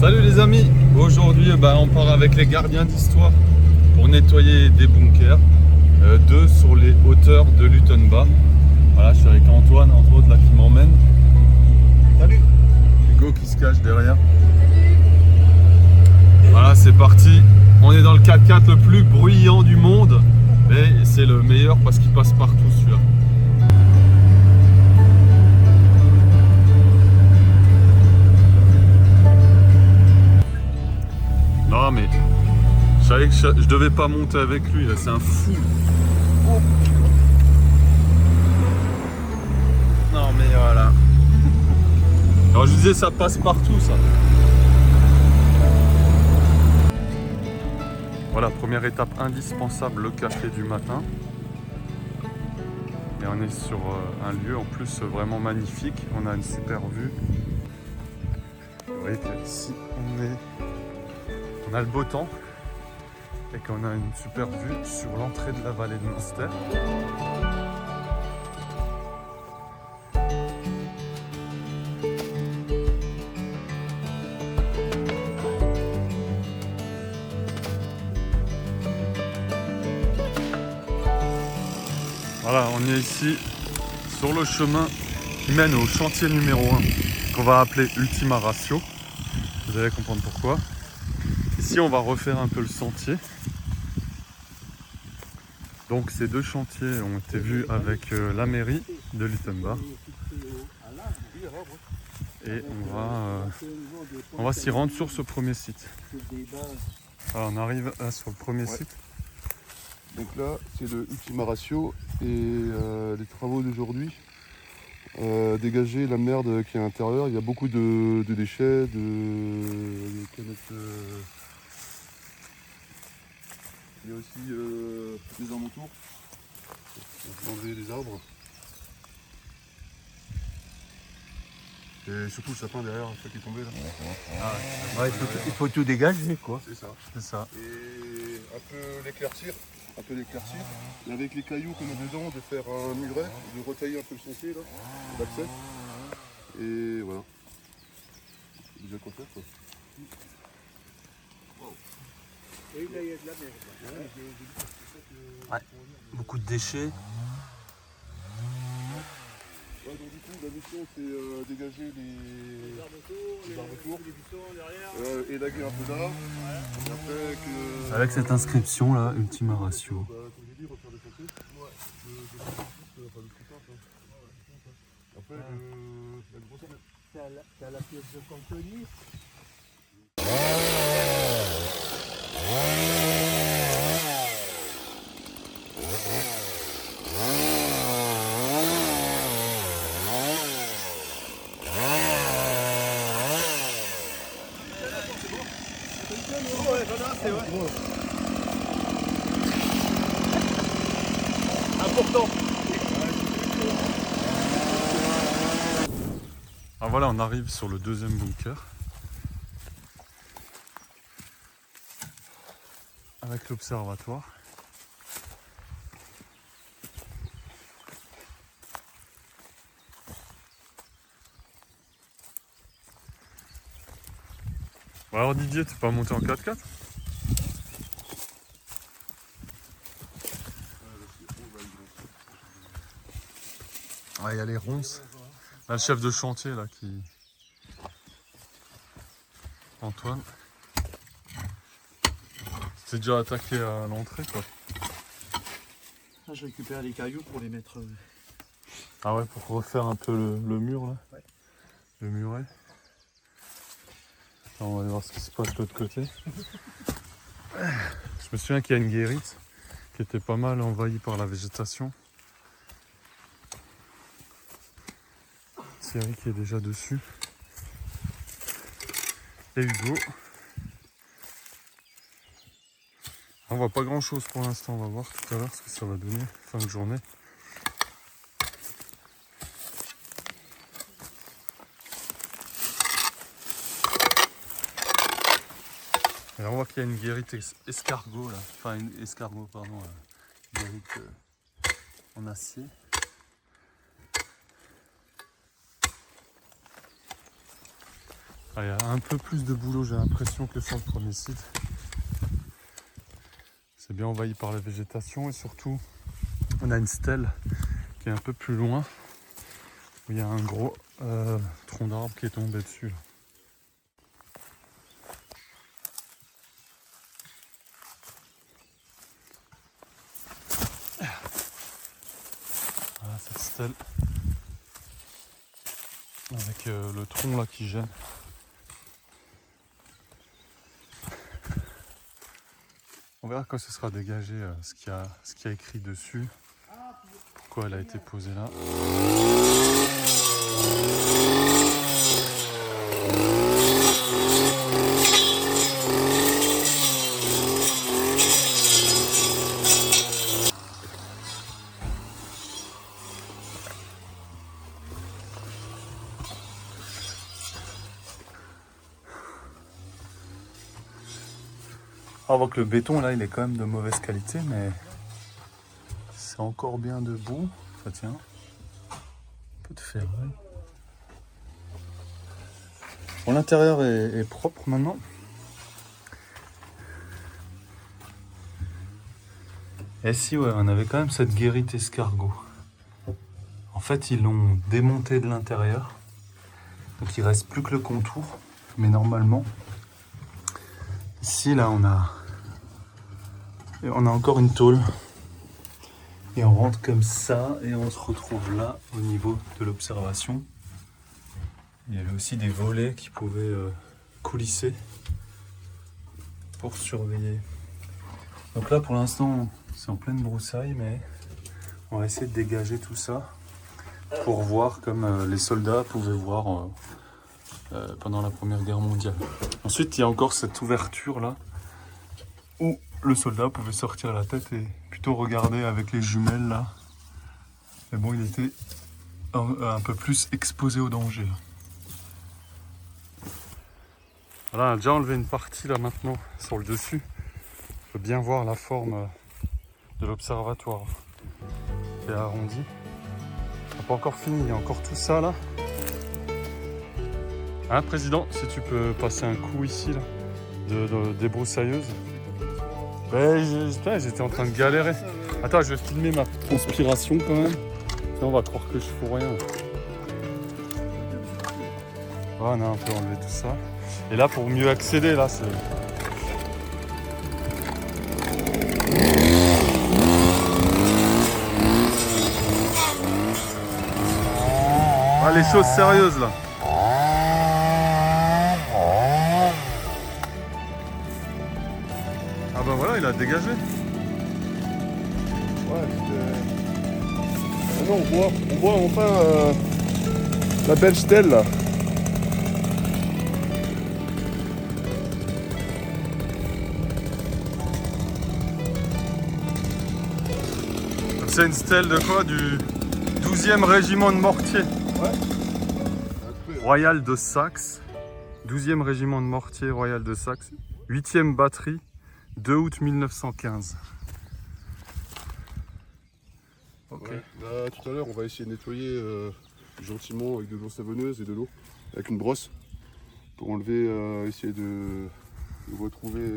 Salut les amis, aujourd'hui on part avec les gardiens d'histoire pour nettoyer des bunkers, deux sur les hauteurs de Lutenbach. Voilà, je suis avec Antoine entre autres là qui m'emmène. Salut. Hugo qui se cache derrière. Voilà, c'est parti, on est dans le 4x4 le plus bruyant du monde, mais c'est le meilleur parce qu'il passe partout celui-là. Non mais je savais que je devais pas monter avec lui, là c'est un fou. Oh. Non mais voilà. Alors je disais ça passe partout ça. Voilà, première étape indispensable, le café du matin. Et on est sur un lieu en plus vraiment magnifique, on a une super vue. Vous voyez qu'ici on a le beau temps et qu'on a une super vue sur l'entrée de la vallée de Münster. Voilà, on est ici sur le chemin qui mène au chantier numéro 1 qu'on va appeler Ultima Ratio. Vous allez comprendre pourquoi. Ici, on va refaire un peu le sentier. Donc ces deux chantiers ont été vus avec la mairie de Lutenbach. Et on va s'y rendre sur ce premier site. Alors, on arrive là sur le premier site. Donc là, c'est le Ultima Ratio et les travaux d'aujourd'hui. Dégager la merde qui est à l'intérieur. Il y a beaucoup de déchets, de canettes. Il y a aussi des alentours. On va enlever les arbres. Et surtout le sapin derrière, ça qui est tombé là. Ah, ouais, il faut tout dégager quoi. C'est ça. C'est ça. Et un peu l'éclaircir. Et avec les cailloux qu'on a dedans, de faire un muret, de retailler un peu le sentier là, d'accès. Et voilà. C'est déjà quoi faire quoi. Ouais, beaucoup de déchets. Ouais, donc du coup, la mission c'est dégager les arbres autour, élaguer un peu d'arbres, et après que... Avec cette inscription là, Ultima Ratio. Comme j'ai dit, refaire le chantier. Ouais, le plus simple. Après, la grosse... T'as la pièce de cantonnier. Important. Ah voilà, on arrive sur le deuxième bunker. Avec l'observatoire. Bon alors Didier, t'es pas monté en 4x4 ? Ah, il y a les ronces. Là, le chef de chantier là qui... Antoine. C'est déjà attaqué à l'entrée quoi. Ah, je récupère les cailloux pour les mettre. Ah ouais, pour refaire un peu le mur là. Ouais. Le muret. Attends, on va aller voir ce qui se passe de l'autre côté. Je me souviens qu'il y a une guérite qui était pas mal envahie par la végétation. Thierry qui est déjà dessus. Et Hugo. On voit pas grand chose pour l'instant, on va voir tout à l'heure ce que ça va donner fin de journée. Et là, on voit qu'il y a une guérite escargot là, enfin une escargot pardon, guérite en acier. Ah, il y a un peu plus de boulot, j'ai l'impression, que sur le premier site. C'est bien envahi par la végétation et surtout, on a une stèle qui est un peu plus loin où il y a un gros tronc d'arbre qui est tombé dessus. Voilà cette stèle avec le tronc là qui gêne. On verra quand ce sera dégagé ce qu'il y a écrit dessus, pourquoi elle a été posée là. On voit que le béton là il est quand même de mauvaise qualité, mais c'est encore bien debout. Ça tient. Un peu de ferraille. Bon, l'intérieur est propre maintenant. Et si ouais, on avait quand même cette guérite escargot. En fait ils l'ont démonté de l'intérieur. Donc il reste plus que le contour. Mais normalement, ici là on a encore une tôle. Et on rentre comme ça et on se retrouve là au niveau de l'observation. Il y avait aussi des volets qui pouvaient coulisser pour surveiller. Donc là pour l'instant c'est en pleine broussaille, mais on va essayer de dégager tout ça pour voir comme les soldats pouvaient voir pendant la Première Guerre mondiale. Ensuite il y a encore cette ouverture là où le soldat pouvait sortir la tête et plutôt regarder avec les jumelles là. Mais bon, il était un peu plus exposé au danger. Voilà, on a déjà enlevé une partie là maintenant sur le dessus. On peut bien voir la forme de l'observatoire qui est arrondi. On n'a pas encore fini, il y a encore tout ça là. Hein, président, si tu peux passer un coup ici là, de débroussailleuse. Ben, j'étais en train de galérer. Attends, je vais filmer ma transpiration quand même. Sinon, on va croire que je fous rien. Voilà, on a un peu enlevé tout ça. Et là, pour mieux accéder, là, c'est... Ah, les choses sérieuses, là. Ah ben voilà, il a dégagé. Ouais, non, on voit enfin la belle stèle là. C'est une stèle de quoi? Du 12e régiment de mortier. Ouais. Royal de Saxe. 12e régiment de mortier royal de Saxe. 8e batterie. 2 août 1915. Ok. Ouais. Là, tout à l'heure, on va essayer de nettoyer gentiment avec de l'eau savonneuse et de l'eau, avec une brosse, pour enlever, essayer de retrouver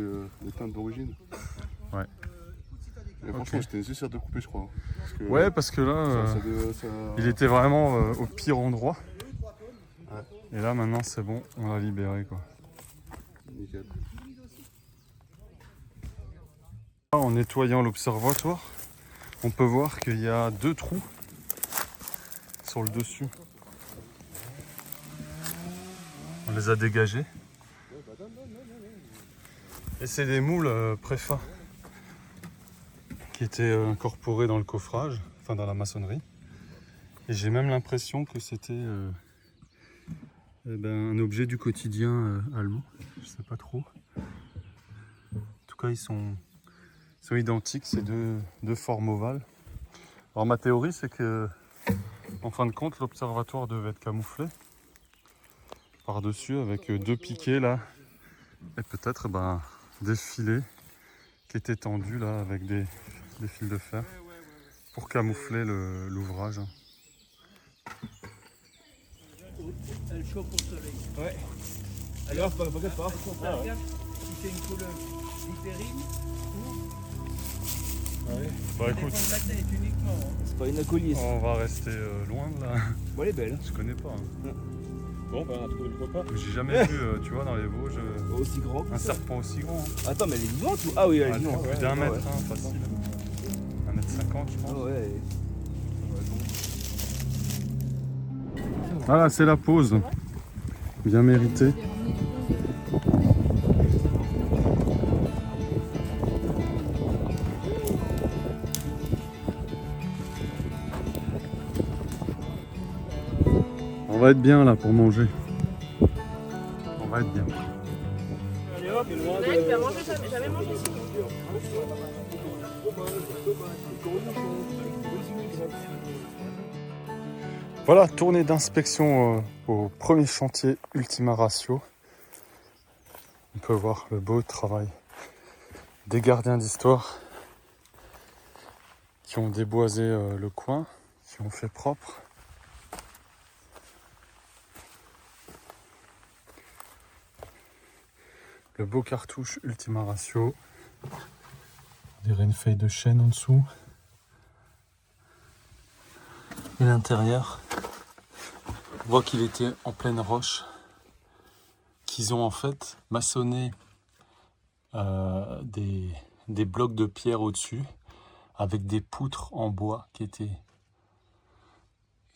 les teintes d'origine. Ouais. Et franchement, c'était nécessaire de couper, je crois. Ouais, parce que là, il était vraiment au pire endroit. Ouais. Et là, maintenant, c'est bon, on l'a libéré, quoi. Nickel. En nettoyant l'observatoire, on peut voir qu'il y a 2 trous sur le dessus. On les a dégagés. Et c'est des moules préfats qui étaient incorporés dans le coffrage, enfin dans la maçonnerie. Et j'ai même l'impression que c'était un objet du quotidien allemand. Je sais pas trop. En tout cas, ils sont identiques, c'est deux formes ovales. Alors ma théorie, c'est que en fin de compte, l'observatoire devait être camouflé par-dessus avec 2 piquets là et peut-être des filets qui étaient tendus là avec des fils de fer pour camoufler l'ouvrage. Elle chauffe au soleil. Ouais. Alors, pas regarde pas. Faut faire gaffe si c'est une couleur littérine Bah écoute, dépend de la tête uniquement. C'est pas une acolyte. on va rester loin de là. Bon, elle est belle. Je connais pas. Hein. Bon, bah, on a trouvé le repas. J'ai jamais vu, tu vois, dans les Vosges, Aussi grand que un ça. serpent aussi grand. Hein. Attends, mais elle est vivante ou. Ah oui, elle est Ah, vivante. plus d'un mètre, hein, facile. 1m50, je pense. Ah ouais. Voilà, c'est la pause. Bien méritée. On va être bien là pour manger. On va être bien. Ouais, tu vas manger ça, mais jamais mangé ici. Voilà, tournée d'inspection au premier chantier Ultima Ratio. On peut voir le beau travail des gardiens d'histoire qui ont déboisé le coin, qui ont fait propre. Le beau cartouche Ultima Ratio. Des une feuille de chêne en dessous. Et l'intérieur, on voit qu'il était en pleine roche, qu'ils ont en fait maçonné des blocs de pierre au-dessus, avec des poutres en bois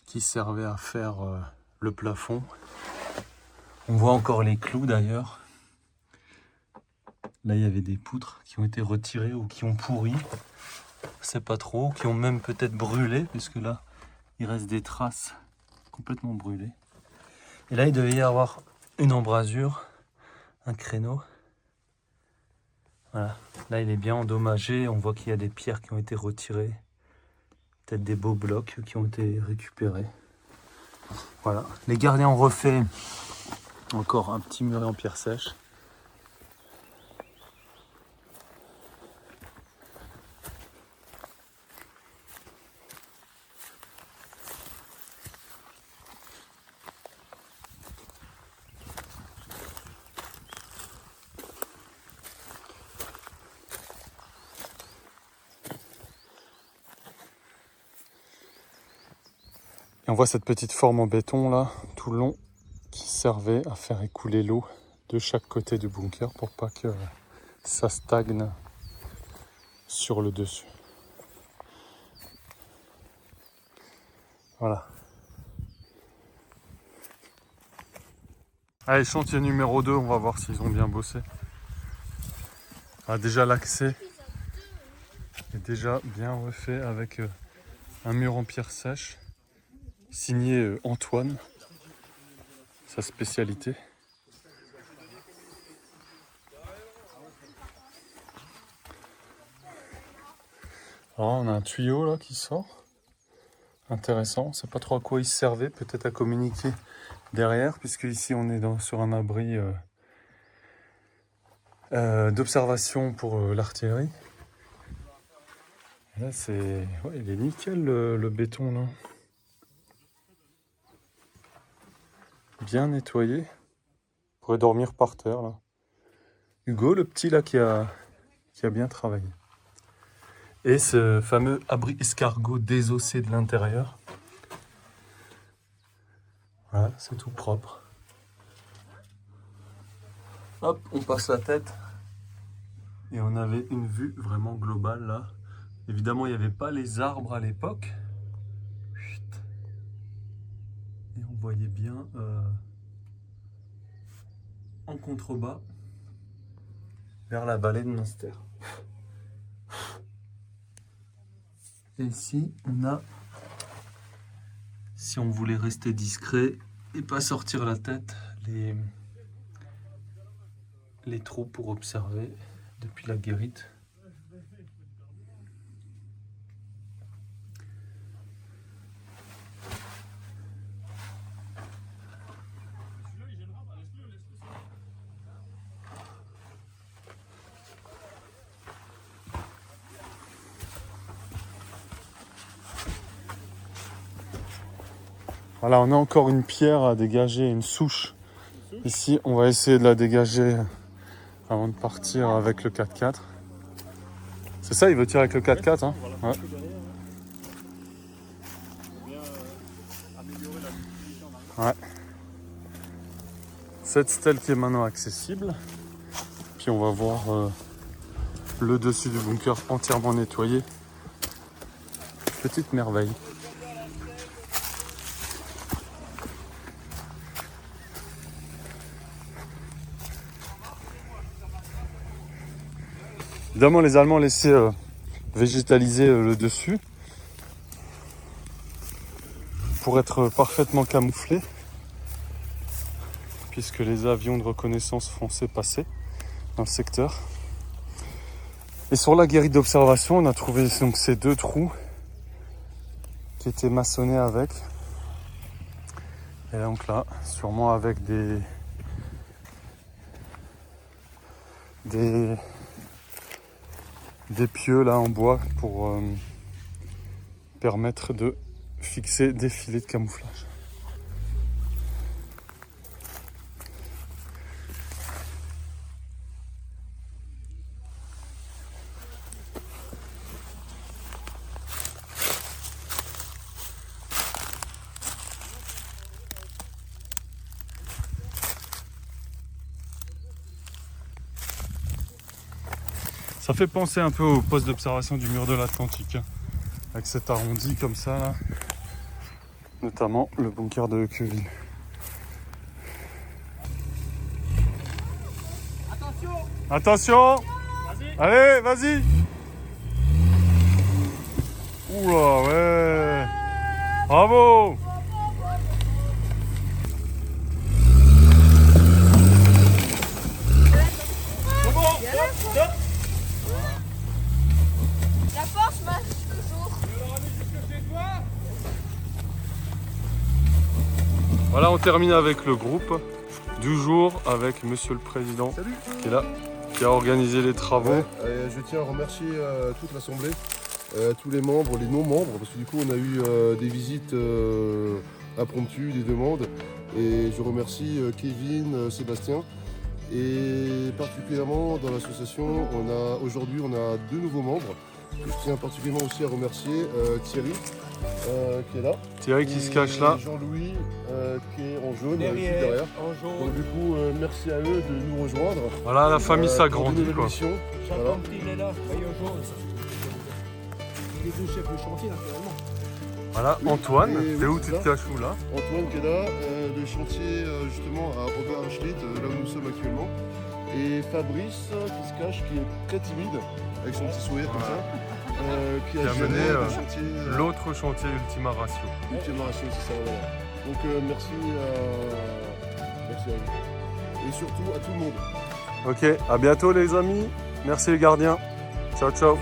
qui servaient à faire le plafond. On voit encore les clous d'ailleurs. Là, il y avait des poutres qui ont été retirées ou qui ont pourri. Je sais pas trop, qui ont même peut-être brûlé, puisque là, il reste des traces complètement brûlées. Et là, il devait y avoir une embrasure, un créneau. Voilà. Là, il est bien endommagé. On voit qu'il y a des pierres qui ont été retirées. Peut-être des beaux blocs qui ont été récupérés. Voilà. Les gardiens ont refait encore un petit muret en pierre sèche. Et on voit cette petite forme en béton là, tout le long, qui servait à faire écouler l'eau de chaque côté du bunker pour pas que ça stagne sur le dessus. Voilà. Allez, chantier numéro 2, on va voir s'ils ont bien bossé. Ah, déjà l'accès est déjà bien refait avec un mur en pierre sèche. Signé Antoine, sa spécialité. Alors on a un tuyau là qui sort. Intéressant, on ne sait pas trop à quoi il servait, peut-être à communiquer derrière, puisque ici on est sur un abri d'observation pour l'artillerie. Là c'est. Ouais, il est nickel le béton là. Bien nettoyé. On pourrait dormir par terre là. Hugo, le petit là qui a bien travaillé. Et ce fameux abri escargot désossé de l'intérieur. Voilà, c'est tout propre. Hop, on passe la tête. Et on avait une vue vraiment globale là. Évidemment, il n'y avait pas les arbres à l'époque. Et on voyait bien en contrebas vers la vallée de Münster. Et ici, on a, si on voulait rester discret et pas sortir la tête, les trous pour observer depuis la guérite. Voilà, on a encore une pierre à dégager, une souche Ici, on va essayer de la dégager avant de partir avec le 4x4. C'est ça, il veut tirer avec le 4x4, hein? Ouais. Ouais. Cette stèle qui est maintenant accessible. Puis on va voir le dessus du bunker entièrement nettoyé. Petite merveille. Évidemment, les Allemands laissaient végétaliser le dessus pour être parfaitement camouflé, puisque les avions de reconnaissance français passaient dans le secteur. Et sur la guérite d'observation, on a trouvé donc ces 2 trous qui étaient maçonnés avec. Et donc là, sûrement avec des pieux là en bois pour permettre de fixer des filets de camouflage. Ça fait penser un peu au poste d'observation du mur de l'Atlantique, hein, avec cet arrondi comme ça, là. Notamment le bunker de Queville. Attention! Allez, vas-y! Oula, ouais! Bravo! La force marche toujours. Voilà, on termine avec le groupe du jour, avec Monsieur le Président. Salut. Qui est là, qui a organisé les travaux. Ouais, je tiens à remercier toute l'Assemblée, tous les membres, les non-membres, parce que du coup on a eu des visites impromptues, des demandes. Et je remercie Kevin, Sébastien. Et particulièrement dans l'association, aujourd'hui on a 2 nouveaux membres. Je tiens particulièrement aussi à remercier Thierry qui est là. Thierry qui se cache là. Jean-Louis qui est en jaune, Derrière, derrière. en jaune. Donc du coup merci à eux de nous rejoindre. Voilà, la famille pour s'agrandit, de nouvelles quoi. missions. Voilà. J'attends qu'il est là, maillot jaune. Les 2 chefs de chantier, naturellement. Voilà, Antoine, Et t'es oui, où, tu c'est te ça. caches où là? Antoine qui est là, le chantier justement à Robert Schlitt, là où nous sommes actuellement. Et Fabrice qui se cache, qui est très timide, avec son petit sourire comme ça, qui Qui a a géré mené, le chantier L'autre chantier Ultima Ratio. Ultima Ratio, c'est ça, voilà. Donc merci à vous. Et surtout à tout le monde. Ok, à bientôt les amis. Merci les gardiens. Ciao, ciao.